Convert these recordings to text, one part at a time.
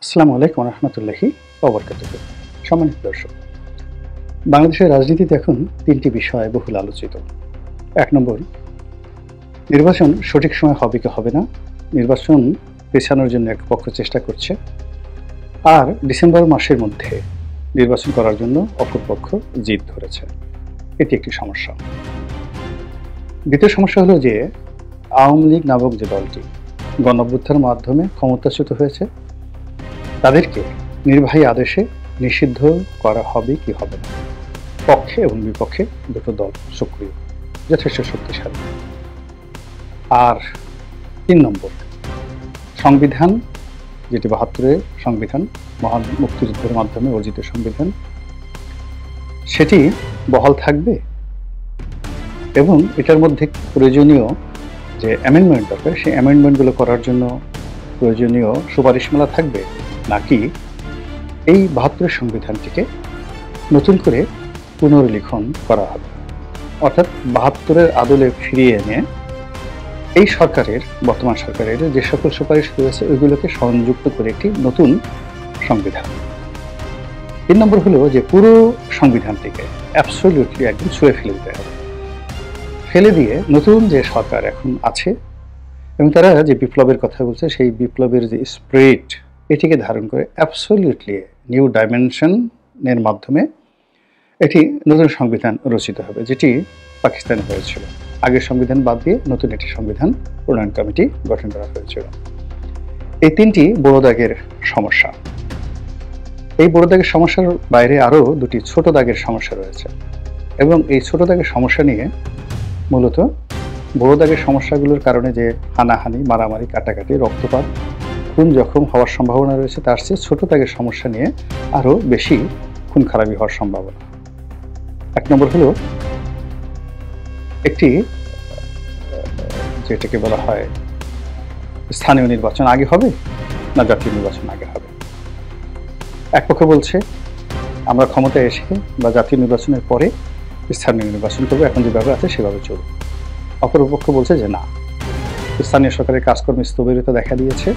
আসসালামু আলাইকুম রহমতুল্লাহি ওবরকাতুহু। সম্মানিত দর্শক, বাংলাদেশের রাজনীতিতে এখন তিনটি বিষয় বহুল আলোচিত। ১ নম্বর, নির্বাচন সঠিক সময় হবে কি হবে না, নির্বাচন পেছানোর জন্য এক পক্ষ চেষ্টা করছে, আর ডিসেম্বর মাসের মধ্যে নির্বাচন করার জন্য অপর পক্ষ জিদ ধরেছে। এটি একটি সমস্যা। দ্বিতীয় সমস্যা হলো যে আওয়ামী লীগ নামক যে দলটি গণঅভ্যুত্থানের মাধ্যমে ক্ষমতাচ্যুত হয়েছে, তাদেরকে নির্বাহী আদেশে নিষিদ্ধ করা হবে কি হবে না। পক্ষে এবং বিপক্ষে দুটো দল সক্রিয়, যথেষ্ট শক্তিশালী। আর ৩ নম্বর, সংবিধান, যেটি ৭২-এর সংবিধান, মহান মুক্তিযুদ্ধের মাধ্যমে অর্জিত সংবিধান, সেটি বহাল থাকবে এবং এটার মধ্যে প্রয়োজনীয় যে অ্যামেন্ডমেন্ট দরকার, সেই অ্যামেন্ডমেন্টগুলো করার জন্য প্রয়োজনীয় সুপারিশমালা থাকবে, নাকি এই ৭২-এর সংবিধানটিকে নতুন করে পুনর্লিখন করা হবে, অর্থাৎ ৭২-এর আদলে ফিরিয়ে এনে এই সরকারের, বর্তমান সরকারের যে সকল সুপারিশ রয়েছে ওইগুলোকে সংযুক্ত করে একটি নতুন সংবিধান। ৩ নম্বর হলো যে পুরো সংবিধানটিকে অ্যাবসলিউটলি একদম ছুঁয়ে ফেলে দিতে হবে, ফেলে দিয়ে নতুন যে সরকার এখন আছে এবং তারা যে বিপ্লবের কথা বলছে, সেই বিপ্লবের যে স্পিরিট, এটিকে ধারণ করে অ্যাবসলিউটলি নিউ ডাইমেনশনের মাধ্যমে একটি নতুন সংবিধান রচিত হবে, যেটি পাকিস্তানে হয়েছিল। আগের সংবিধান বাদ দিয়ে নতুন একটি সংবিধান প্রণয়ন কমিটি গঠন করা হয়েছিল। এই তিনটি বড় দাগের সমস্যা। এই বড় দাগের সমস্যার বাইরে আরও দুটি ছোট দাগের সমস্যা রয়েছে, এবং এই ছোট দাগের সমস্যা নিয়ে মূলত বড় দাগের সমস্যাগুলোর কারণে যে হানাহানি, মারামারি, কাটাকাটি, রক্তপাত, খুন জখম হওয়ার সম্ভাবনা রয়েছে, তার চেয়ে ছোট দাগের সমস্যা নিয়ে আরও বেশি খুন খারাপি হওয়ার সম্ভাবনা। ১ নম্বর হলো একটি যেটাকে বলা হয় স্থানীয় নির্বাচন আগে হবে না জাতীয় নির্বাচন আগে হবে। এক পক্ষ বলছে আমরা ক্ষমতায় এসে বা জাতীয় নির্বাচনের পরে স্থানীয় নির্বাচন করবো, এখন যেভাবে আছে সেভাবে চলবে। অপর পক্ষ বলছে যে না, স্থানীয় সরকারের কাজকর্মে স্থবিরতা দেখা দিয়েছে,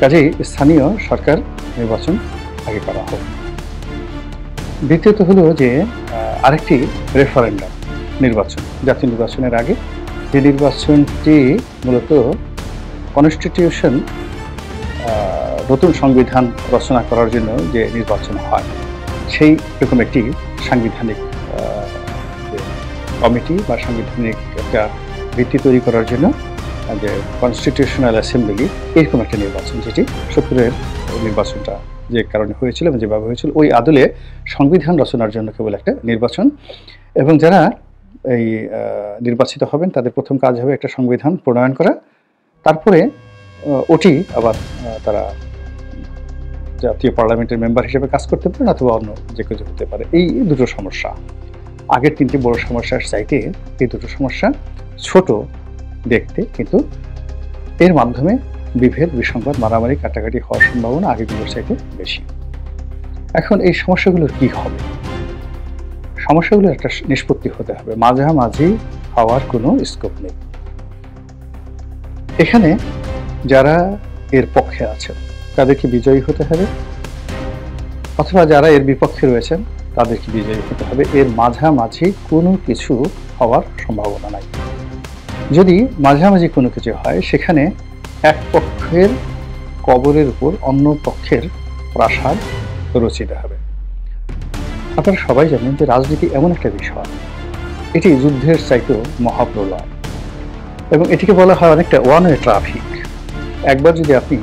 কাজেই স্থানীয় সরকার নির্বাচন আগে করা হোক। দ্বিতীয়ত হলো যে আরেকটি রেফারেন্ডাম নির্বাচন, জাতীয় নির্বাচনের আগে, যে নির্বাচনটি মূলত কনস্টিটিউশন, নতুন সংবিধান রচনা করার জন্য যে নির্বাচন হয়, সেই রকম একটি সাংবিধানিক কমিটি বা সাংবিধানিক একটা ভিত্তি তৈরি করার জন্য যে কনস্টিটিউশনাল অ্যাসেম্বলি, এরকম একটা নির্বাচন, যেটি ৭২-এর নির্বাচনটা যে কারণে হয়েছিল এবং যেভাবে হয়েছিল, ওই আদলে সংবিধান রচনার জন্য কেবল একটা নির্বাচন। এবং যারা এই নির্বাচিত হবেন তাদের প্রথম কাজ হবে একটা সংবিধান প্রণয়ন করা, তারপরে ওটি আবার তারা জাতীয় পার্লামেন্টের মেম্বার হিসেবে কাজ করতে পারেন অথবা অন্য যে কিছু হতে পারে। এই দুটো সমস্যা, আগের তিনটি বড় সমস্যার চাইতে এই দুটো সমস্যা ছোট দেখতে, কিন্তু এর মাধ্যমে বিভেদ, বিসংবাদ, মারামারি, কাটাকাটি হওয়ার সম্ভাবনা আগেগুলোর চাইতে বেশি। এখন এই সমস্যাগুলোর কি হবে? সমস্যাগুলোর একটা নিষ্পত্তি হতে হবে, মাঝামাঝি হওয়ার কোনো স্কোপ নেই। এখানে যারা এর পক্ষে আছেন তাদেরকে বিজয়ী হতে হবে, অথবা যারা এর বিপক্ষে রয়েছেন তাদেরকে বিজয়ী হতে হবে। এর মাঝামাঝি কোনো কিছু হওয়ার সম্ভাবনা নাই। যদি মাঝামাঝি কোনো কিছু হয়, সেখানে এক পক্ষের কবরের উপর অন্য পক্ষের প্রাসাদ রচিত হবে। আপনারা সবাই জানেন যে রাজনীতি এমন একটা বিষয়, এটি যুদ্ধের চাইতেও মহাপ্রলয়, এবং এটিকে বলা হয় অনেকটা ওয়ান ওয়ে ট্রাফিক। একবার যদি আপনি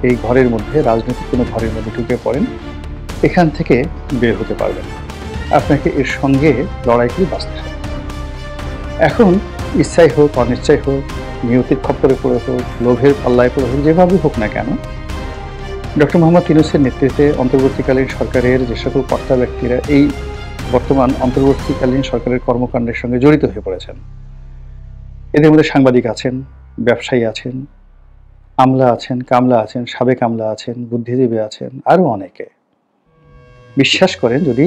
এই ঘরের মধ্যে, রাজনৈতিক কোনো ঘরের মধ্যে ঢুকে পড়েন, এখান থেকে বের হতে পারবেন, আপনাকে এর সঙ্গে লড়াই করে বাঁচতে হবে। এখন ইচ্ছাই হোক, অনিচ্ছাই হোক, নিয়তির খপ্পরে পড়ে হোক, লোভের পাল্লায় পড়ে হোক, যেভাবেই হোক না কেন, ডক্টর মোহাম্মদ ইউনূসের নেতৃত্বে অন্তর্বর্তীকালীন সরকারের যে সকল কর্তা ব্যক্তিরা এই বর্তমান অন্তর্বর্তীকালীন সরকারের কর্মকাণ্ডের সঙ্গে জড়িত হয়ে পড়েছেন, এদের মধ্যে সাংবাদিক আছেন, ব্যবসায়ী আছেন, আমলা আছেন, কামলা আছেন, সাবেক আমলা আছেন, বুদ্ধিজীবী আছেন, আরও অনেকে বিশ্বাস করেন যদি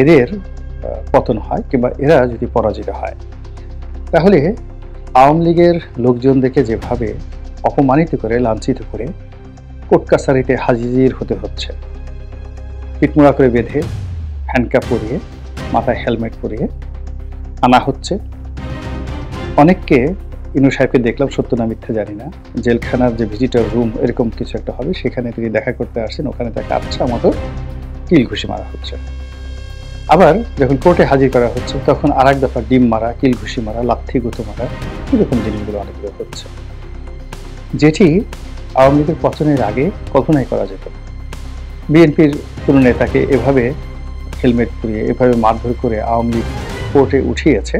এদের পতন হয় কিংবা এরা যদি পরাজিত হয়, তাহলে আওয়ামী লীগের লোকজনদেরকে যেভাবে অপমানিত করে, লাঞ্ছিত করে কোর্ট কাছারিতে হাজির হতে হচ্ছে, পিটমোড়া করে বেঁধে, হ্যান্ডকাপ পরিয়ে, মাথায় হেলমেট পরিয়ে আনা হচ্ছে। অনেককে, ইনু সাহেবকে দেখলাম, সত্য না মিথ্যা জানি না, জেলখানার যে ভিজিটর রুম এরকম কিছু একটা হবে, সেখানে তিনি দেখা করতে আসছেন, ওখানে তাকে আচ্ছা মতো কিল ঘুষি মারা হচ্ছে। আবার যখন কোর্টে হাজির করা হচ্ছে তখন আর এক দফা ডিম মারা, কিল ঘুষি মারা, লাথি গুঁতো মারা, এরকম জিনিসগুলো অনেকগুলো হচ্ছে, যেটি আওয়ামী লীগের পতনের আগে কল্পনাই করা যেত। বিএনপির কোনো নেতাকে এভাবে হেলমেট পরিয়ে, এভাবে মারধর করে আওয়ামী লীগ কোর্টে উঠিয়েছে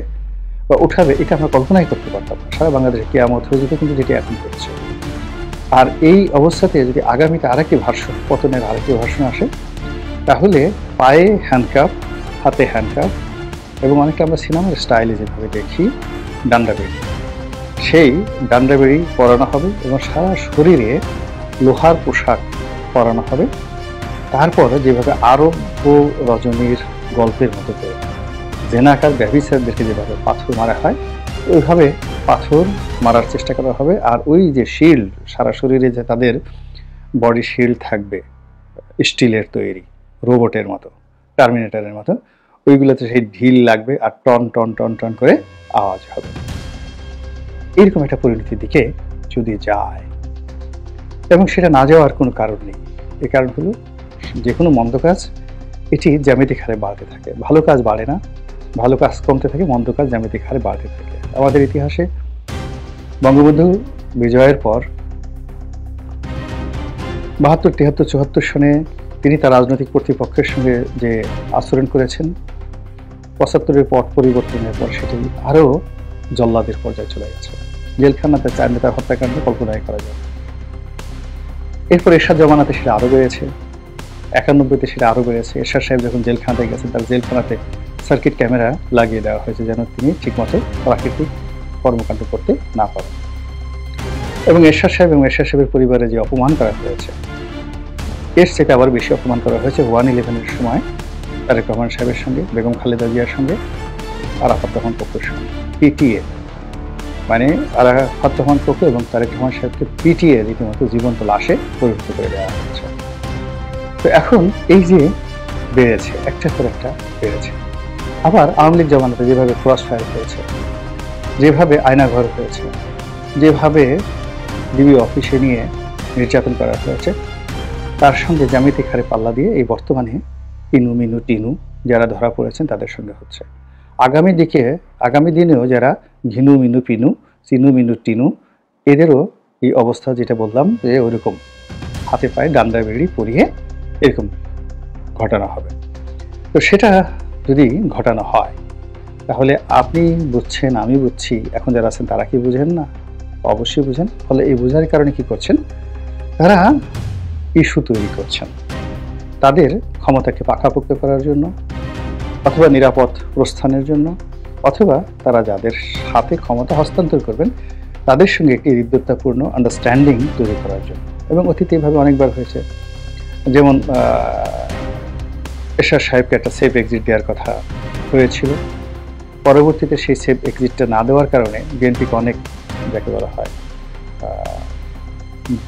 বা উঠাবে, এটা আমরা কল্পনাই করতে পারতাম না। সারা বাংলাদেশে কিয়ামত হয়ে যেত, কিন্তু যেটি এখন করছে। আর এই অবস্থাতে যদি আগামীতে আরেকটি ভার্সন, পতনের আরেকটি ভার্সন আসে, তাহলে পায়ে হ্যান্ডকাপ, হাতে হ্যান্ডকাপ, এবং অনেকটা আমরা সিনেমার স্টাইলে যেভাবে দেখি ডান্ডাবেড়ি, সেই ডান্ডাবেড়ি পরানো হবে এবং সারা শরীরে লোহার পোশাক পরানো হবে। তারপর যেভাবে আরব ও রজনীর গল্পের মতো করে জেনাকার ব্যভিচারদেরকে যেভাবে পাথর মারা হয়, ওইভাবে পাথর মারার চেষ্টা করা হবে। আর ওই যে শিল্ড, সারা শরীরে যে তাদের বডি শিল্ড থাকবে স্টিলের তৈরি, রোবটের মতো, টার্মিনেটরের মতো, ওইগুলোতে সেই ঢিল লাগবে আর টন টন টন টন করে আওয়াজ হবে। এরকম একটা পরিণতির দিকে যদি যায়, এবং সেটা না যাওয়ার কোনো কারণ নেই। এই কারণ হলো, যে কোনো মন্দ কাজ এটি জ্যামিতিক হারে বাড়তে থাকে, ভালো কাজ বাড়ে না, ভালো কাজ কমতে থাকে, মন্দ কাজ জ্যামিতিক হারে বাড়তে থাকে। আমাদের ইতিহাসে বঙ্গবন্ধু বিজয়ের পর ৭২, ৭৩, ৭৪ সনে তিনি তার রাজনৈতিক কর্তৃপক্ষের সঙ্গে যে আচরণ করেছেন, ৭৫-এর পট পরিবর্তনের পর সেটি আরও জল্লাদের পর্যায়ে চলে গেছে। জেলখানাতে ৪ নেতার হত্যাকাণ্ড কল্পনাই করা যায়। এরপর এরশাদ জমানাতে সেটা আরও বেড়েছে, ৯১-তে সেটা আরও বেড়েছে। এরশাদ সাহেব যখন জেলখানাতে গেছেন, তার জেলখানাতে সার্কিট ক্যামেরা লাগিয়ে দেওয়া হয়েছে যেন তিনি ঠিকমতো প্রাকৃতিক কর্মকাণ্ড করতে না পারেন। এবং এরশাদ সাহেব এবং এরশাদ সাহেবের পরিবারে যে অপমান করা হয়েছে, এর থেকে আবার বেশি অপমান করা হয়েছে 1/11-এর সময় তারেক রহমান সাহেবের সঙ্গে, বেগম খালেদা জিয়ার সঙ্গে, আরাফাত রহমান পক্ষের সঙ্গে পিটিএ, মানে আরাফাত রহমান পক্ষ এবং তারেক রহমান সাহেবকে পিটিএ রীতিমতো জীবন্ত লাশে পরিণত করে দেওয়া হয়েছে। তো এখন এই যে বেড়েছে, একটার পর একটা বেড়েছে। আবার আওয়ামী লীগ জমানাতে যেভাবে ক্রস ফায়ার হয়েছে, যেভাবে আয়নাঘর হয়েছে, যেভাবে ডিবি অফিসে নিয়ে নির্যাতন করা হয়েছে, তার সঙ্গে জ্যামিতিক হারে পাল্লা দিয়ে এই বর্তমানে ইনু মিনু টিনু যারা ধরা পড়েছেন তাদের সঙ্গে হচ্ছে। আগামী দিনেও যারা ঘিনু মিনু পিনু, চিনু মিনু টিনু, এদেরও এই অবস্থা যেটা বললাম, যে ওইরকম হাতে পায়ে ডান্ডা বেড়ি পরিয়ে এরকম ঘটনা হবে। তো সেটা যদি ঘটানো হয়, তাহলে আপনি বুঝছেন, আমি বুঝছি, এখন যারা আছেন তারা কি বুঝেন না? অবশ্যই বুঝেন। ফলে এই বোঝার কারণে কি করছেন? তারা ইস্যু তৈরি করছেন তাদের ক্ষমতাকে পাকাপোক্ত করার জন্য, অথবা নিরাপদ প্রস্থানের জন্য, অথবা তারা যাদের হাতে ক্ষমতা হস্তান্তর করবেন তাদের সঙ্গে একটি হৃদ্যতাপূর্ণ আন্ডারস্ট্যান্ডিং তৈরি করার জন্য। এবং অতীতে এভাবে অনেকবার হয়েছে, যেমন এরশাদ সাহেবকে একটা সেফ এক্সিট দেওয়ার কথা হয়েছিল, পরবর্তীতে সেই সেফ এক্সিটটা না দেওয়ার কারণে বিএনপিকে অনেক, যাকে বলা হয়,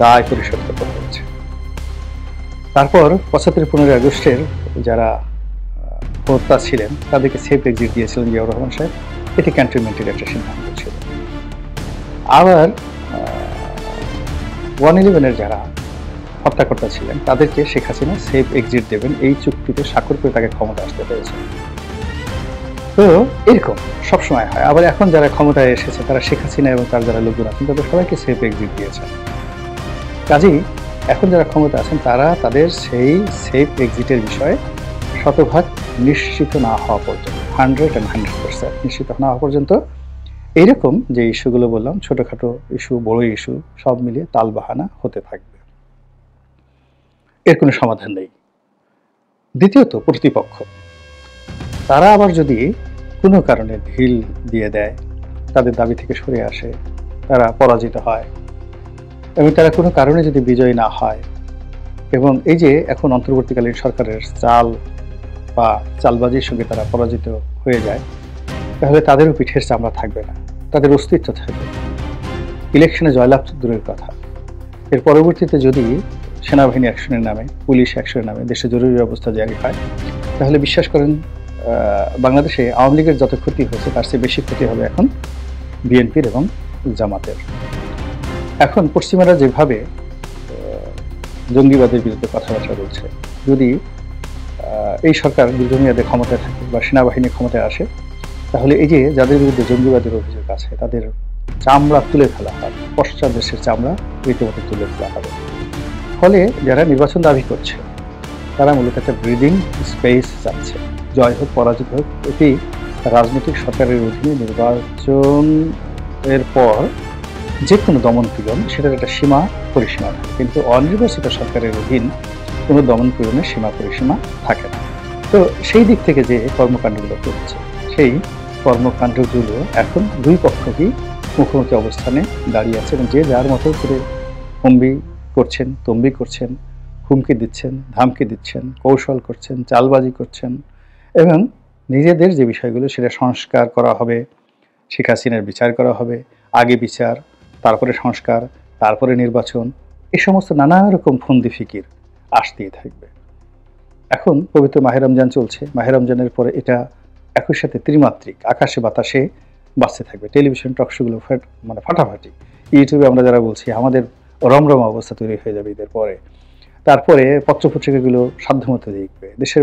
দায় পরিশোধ করতে হয়েছে। তারপর ৭৫-১৫ আগস্টের যারা হত্যা ছিলেন তাদেরকে সেফ এক্সিট দিয়েছিলেন জিয়াউর রহমান সাহেব, এটি ক্যান্টনমেন্টের একটা সিদ্ধান্ত ছিল। আবার 1/11-এর যারা হত্যাকর্তা ছিলেন তাদেরকে শেখ হাসিনা সেফ এক্সিট দেবেন এই চুক্তিতে স্বাক্ষর করে তাকে ক্ষমতা আসতে হয়েছে। তো এরকম সবসময় হয়। আবার এখন যারা ক্ষমতায় এসেছে তারা শেখ হাসিনা এবং তার যারা লোকজন আছেন তাদের সবাইকে সেফ এক্সিট দিয়েছেন। কাজেই এখন যারা ক্ষমতা আছেন তারা তাদের সেই সেফ এক্সিটের বিষয়ে শতভাগ নিশ্চিত না হওয়া পর্যন্ত, 100% নিশ্চিত না হওয়া পর্যন্ত এইরকম যে ইস্যুগুলো বললাম, ছোটখাটো ইস্যু, বড় ইস্যু, সব মিলিয়ে তালবাহানা হতে থাকবে, এর কোনো সমাধান নেই। দ্বিতীয়ত, প্রতিপক্ষ তারা আবার যদি কোনো কারণে ঢিল দিয়ে দেয়, তাদের দাবি থেকে সরে আসে, তারা পরাজিত হয় এবং তারা কোনো কারণে যদি বিজয়ী না হয়, এবং এই যে এখন অন্তর্বর্তীকালীন সরকারের চাল বা চালবাজির সঙ্গে তারা পরাজিত হয়ে যায়, তাহলে তাদেরও পিঠের চামড়া থাকবে না, তাদের অস্তিত্ব থাকবে। ইলেকশনে জয়লাভ দূরের কথা, এর পরবর্তীতে যদি সেনাবাহিনী অ্যাকশনের নামে, পুলিশ অ্যাকশনের নামে দেশে জরুরি অবস্থা জারি হয়, তাহলে বিশ্বাস করেন বাংলাদেশে আওয়ামী লীগের যত ক্ষতি হয়েছে তার চেয়ে বেশি ক্ষতি হবে এখন বিএনপির এবং জামাতের। এখন পশ্চিমারা যেভাবে জঙ্গিবাদের বিরুদ্ধে কথাবার্তা বলছে, যদি এই সরকার দীর্ঘমেয়াদে ক্ষমতায় থাকে বা সেনাবাহিনী ক্ষমতায় আসে, তাহলে এই যে যাদের বিরুদ্ধে জঙ্গিবাদের অভিযোগ আছে তাদের চামড়া তুলে ফেলা হবে, পশ্চাৎ দেশের চামড়া রীতিমতো তুলে ফেলা হবে। ফলে যারা নির্বাচন দাবি করছে তারা মূলত একটা ব্রিদিং স্পেস চাচ্ছে। জয় হোক পরাজিত হোক, এটি রাজনৈতিক সরকারের অধীনে নির্বাচনের পর যে কোনো দমন পীড়ন সেটার একটা সীমা পরিসীমা থাকে, কিন্তু অনির্বাচিত সরকারের অধীন কোনো দমন পীড়নের সীমা পরিসীমা থাকে না। তো সেই দিক থেকে যে কর্মকাণ্ডগুলো করছে, সেই কর্মকাণ্ডগুলো এখন দুই পক্ষকেই মুখোমুখি অবস্থানে দাঁড়িয়ে আছে এবং যে যার মতো করে হম্বি করছেন, তম্বি করছেন, হুমকি দিচ্ছেন, ধামকি দিচ্ছেন, কৌশল করছেন, চালবাজি করছেন এবং নিজেদের যে বিষয়গুলো সেটা সংস্কার করা হবে, শেখ হাসিনার বিচার করা হবে, আগে বিচার, তারপরে সংস্কার, তারপরে নির্বাচন, এই সমস্ত নানা রকম ফন্দি ফিকির আসতেই থাকবে। এখন পবিত্র মাহে রমজান চলছে, মাহে রমজানের পরে এটা একই সাথে ত্রিমাত্রিক, আকাশে বাতাসে বাঁচতে থাকবে। টেলিভিশন টকশোগুলো মানে ফাটাফাটি, ইউটিউবে আমরা যারা বলছি আমাদের রমরমা অবস্থা তৈরি হয়ে যাবে ঈদের পরে। তারপরে পত্রপত্রিকাগুলো সাধ্যমতো লিখবে, দেশের